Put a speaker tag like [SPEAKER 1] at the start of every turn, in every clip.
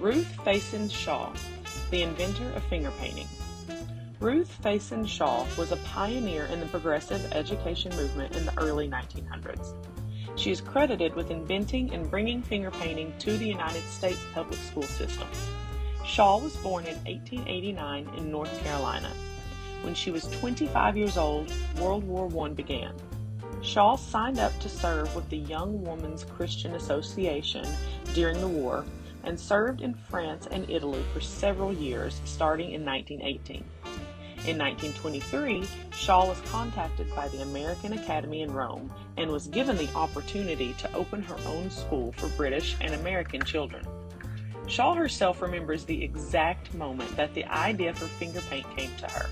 [SPEAKER 1] Ruth Faison Shaw, the inventor of finger painting. Ruth Faison Shaw was a pioneer in the progressive education movement in the early 1900s. She is credited with inventing and bringing finger painting to the United States public school system. Shaw was born in 1889 in North Carolina. When she was 25 years old, World War I began. Shaw signed up to serve with the Young Women's Christian Association during the war and served in France and Italy for several years, starting in 1918. In 1923, Shaw was contacted by the American Academy in Rome and was given the opportunity to open her own school for British and American children. Shaw herself remembers the exact moment that the idea for finger paint came to her.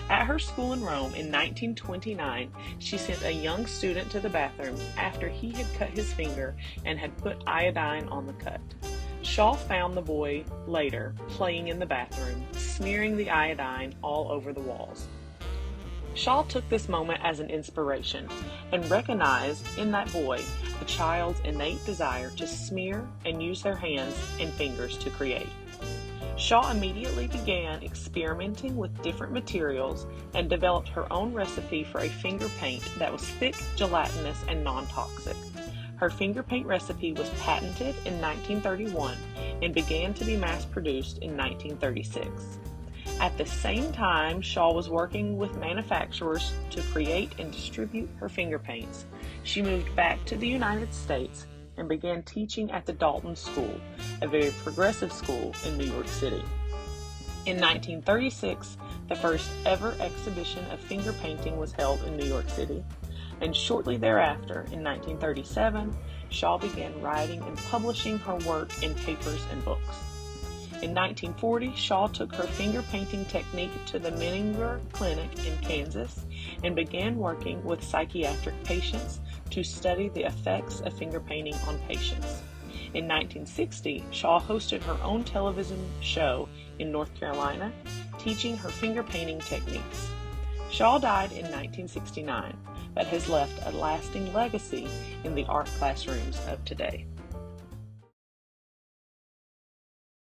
[SPEAKER 1] At her school in Rome in 1929, she sent a young student to the bathroom after he had cut his finger and had put iodine on the cut. Shaw found the boy later playing in the bathroom, smearing the iodine all over the walls. Shaw took this moment as an inspiration and recognized in that boy a child's innate desire to smear and use their hands and fingers to create. Shaw immediately began experimenting with different materials and developed her own recipe for a finger paint that was thick, gelatinous, and non-toxic. Her finger paint recipe was patented in 1931 and began to be mass-produced in 1936. At the same time Shaw was working with manufacturers to create and distribute her finger paints, she moved back to the United States and began teaching at the Dalton School, a very progressive school in New York City. In 1936, the first ever exhibition of finger painting was held in New York City, and shortly thereafter, in 1937, Shaw began writing and publishing her work in papers and books. In 1940, Shaw took her finger painting technique to the Menninger Clinic in Kansas and began working with psychiatric patients to study the effects of finger painting on patients. In 1960, Shaw hosted her own television show in North Carolina, teaching her finger painting techniques. Shaw died in 1969, but has left a lasting legacy in the art classrooms of today.